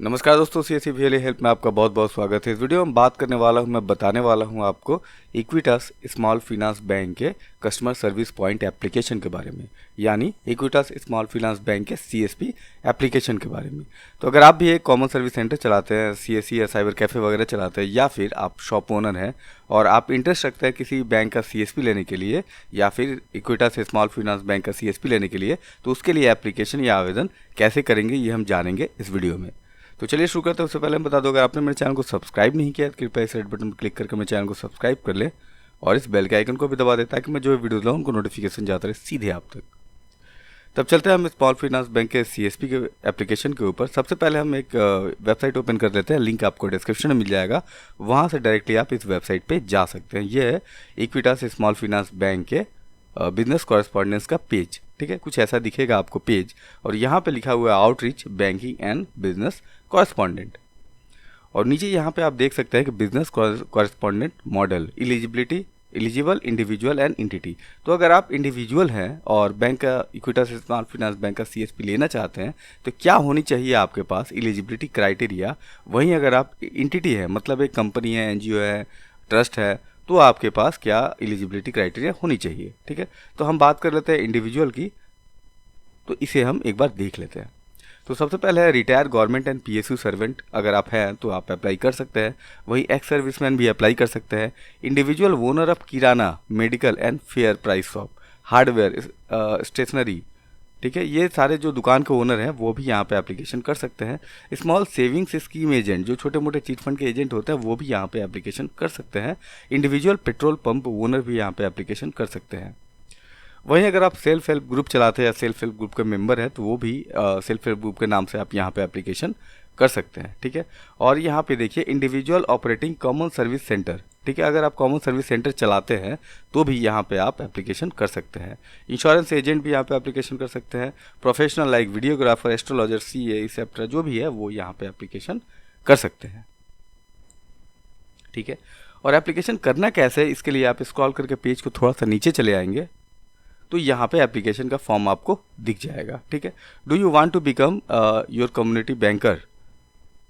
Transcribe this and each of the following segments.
नमस्कार दोस्तों, CSC VLA help में आपका बहुत बहुत स्वागत है। इस वीडियो में बात करने वाला हूं, मैं बताने वाला हूं आपको इक्विटास स्मॉल फाइनेंस बैंक के कस्टमर सर्विस पॉइंट एप्लीकेशन के बारे में, यानी इक्विटास स्मॉल फाइनेंस बैंक के सीएसपी एप्लीकेशन के बारे में। तो अगर आप भी एक कॉमन सर्विस सेंटर चलाते हैं, सीएससी या साइबर कैफ़े वगैरह चलाते हैं, या फिर आप शॉप ओनर हैं और आप इंटरेस्ट रखते हैं किसी बैंक का सीएसपी लेने के लिए या फिर इक्विटास स्मॉल फाइनेंस बैंक का सीएसपी लेने के लिए, तो उसके लिए एप्लीकेशन या आवेदन कैसे करेंगे ये हम जानेंगे इस वीडियो में। तो चलिए शुरू करते हैं। उससे पहले मैं बता दूं, अगर आपने मेरे चैनल को सब्सक्राइब नहीं किया तो कृपया इस रेड बटन पर क्लिक करके मेरे चैनल को सब्सक्राइब कर लें और इस बेल के आइकन को भी दबा दें ताकि मैं जो वीडियो लाऊं उनको नोटिफिकेशन जाता रहे सीधे आप तक। तब चलते हैं हम स्मॉल फाइनेंस बैंक के सीएसपी के एप्लीकेशन के ऊपर। सबसे पहले हम एक वेबसाइट ओपन कर लेते हैं, लिंक आपको डिस्क्रिप्शन में मिल जाएगा, वहाँ से डायरेक्टली आप इस वेबसाइट पर जा सकते हैं। ये है इक्विटास स्मॉल फाइनेंस बैंक के बिजनेस कॉरेस्पॉन्डेंस का पेज। ठीक है, कुछ ऐसा दिखेगा आपको पेज, और यहाँ पे लिखा हुआ है outreach banking and business correspondent, और नीचे यहाँ पे आप देख सकते हैं कि business correspondent model eligible individual and entity. तो अगर आप इंडिविजुअल हैं और बैंक का इक्विटास स्मॉल फाइनेंस बैंक का सीएसपी लेना चाहते हैं तो क्या होनी चाहिए आपके पास एलिजिबिलिटी क्राइटेरिया। वहीं अगर आप एंटिटी है, मतलब एक कंपनी है, एनजीओ है, ट्रस्ट है, तो आपके पास क्या एलिजिबिलिटी क्राइटेरिया होनी चाहिए। ठीक है, तो हम बात कर लेते हैं इंडिविजुअल की, तो इसे हम एक बार देख लेते हैं। तो सबसे पहले है retire government and PSU servant, अगर आप हैं तो आप अप्लाई कर सकते हैं। वहीं एक्स सर्विसमैन भी अप्लाई कर सकते हैं। Individual owner of kirana, medical and fair price shop, hardware, stationery, ठीक है, ये सारे जो दुकान के ओनर हैं वो भी यहाँ पे एप्लीकेशन कर सकते हैं। स्मॉल सेविंग्स स्कीम एजेंट, जो छोटे मोटे चिट फंड के एजेंट होते हैं वो भी यहाँ पे एप्लीकेशन कर सकते हैं। इंडिविजुअल पेट्रोल पंप ओनर भी यहाँ पे एप्लीकेशन कर सकते हैं। वहीं अगर आप सेल्फ हेल्प ग्रुप चलाते हैं या सेल्फ हेल्प ग्रुप के मेंबर हैं तो वो भी सेल्फ हेल्प ग्रुप के नाम से आप यहाँ पे एप्लीकेशन कर सकते हैं। ठीक है, और यहाँ पे देखिए individual operating common service centre, ठीक है, अगर आप कॉमन सर्विस सेंटर चलाते हैं तो भी यहाँ पे आप एप्लीकेशन कर सकते हैं। इंश्योरेंस एजेंट भी यहाँ पे एप्लीकेशन कर सकते हैं। Professional like videographer, astrologer, CA, etcetera जो भी है वो यहाँ पे एप्लीकेशन कर सकते हैं। ठीक है, और एप्लीकेशन करना कैसे है, इसके लिए आप स्क्रॉल करके पेज को थोड़ा सा नीचे चले आएंगे तो यहाँ पे एप्लीकेशन का फॉर्म आपको दिख जाएगा। ठीक है, do you want to become your community banker,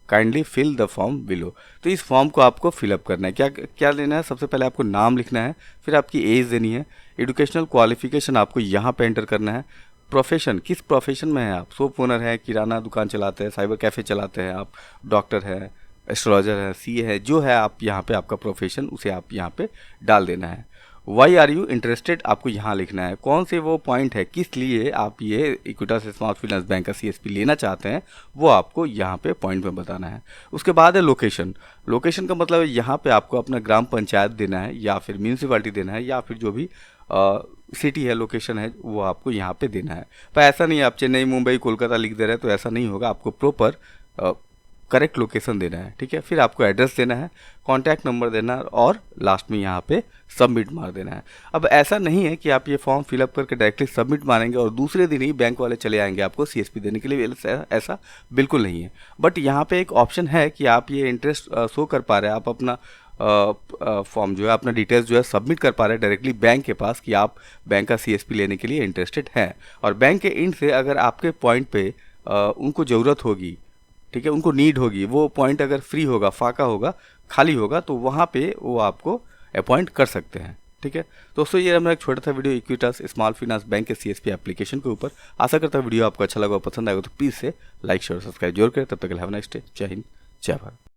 kindly fill the form below. तो इस फॉर्म को आपको फिलअप करना है। क्या क्या लेना है, सबसे पहले आपको नाम लिखना है, फिर आपकी एज देनी है, एजुकेशनल क्वालिफिकेशन आपको यहाँ पे एंटर करना है, प्रोफेशन, किस प्रोफेशन में है आप, शॉप ओनर है, किराना दुकान चलाते हैं, साइबर कैफ़े चलाते हैं आप, डॉक्टर है, एस्ट्रोलॉजर है, सीए है, जो है आप यहाँ पे आपका प्रोफेशन उसे आप यहाँ पे डाल देना है। वाई आर यू इंटरेस्टेड आपको यहाँ लिखना है, कौन से वो पॉइंट है किस लिए आप ये इक्विटास स्मॉल फाइनेंस बैंक का सीएसपी लेना चाहते हैं वो आपको यहाँ पे पॉइंट में बताना है। उसके बाद है लोकेशन। लोकेशन का मतलब यहाँ पे आपको अपना ग्राम पंचायत देना है या फिर म्यूनसिपालिटी देना है या फिर जो भी सिटी है, लोकेशन है, वो आपको यहाँ पे देना है। पर ऐसा नहीं है आप चेन्नई, मुंबई, कोलकाता लिख दे रहे हैं तो ऐसा नहीं होगा, आपको प्रॉपर करेक्ट लोकेशन देना है। ठीक है, फिर आपको एड्रेस देना है, कॉन्टैक्ट नंबर देना है और लास्ट में यहाँ पे सबमिट मार देना है। अब ऐसा नहीं है कि आप ये फॉर्म फिलअप करके डायरेक्टली सबमिट मारेंगे और दूसरे दिन ही बैंक वाले चले आएंगे आपको सीएसपी देने के लिए, ऐसा बिल्कुल नहीं है। बट यहाँ पे एक ऑप्शन है कि आप ये इंटरेस्ट शो कर पा रहे हैं, आप अपना फॉर्म जो है, अपना डिटेल्स जो है सबमिट कर पा रहे हैं डायरेक्टली बैंक के पास कि आप बैंक का सीएसपी लेने के लिए इंटरेस्टेड हैं। और बैंक के एंड से अगर आपके पॉइंट पे उनको ज़रूरत होगी, ठीक है, उनको नीड होगी, वो पॉइंट अगर फ्री होगा, फाका होगा, खाली होगा, तो वहाँ पे वो आपको अपॉइंट कर सकते हैं। ठीक है, दोस्तों ये हमारा एक छोटा सा video Equitas small finance bank के सीएसपी एप्लीकेशन के ऊपर। आशा करता हूँ वीडियो आपको अच्छा लगा और पसंद आएगा, तो प्लीज़ से लाइक शेयर सब्सक्राइब जरूर करें। तब तक हैव अ नाइस डे। जय हिंद, जय भारत।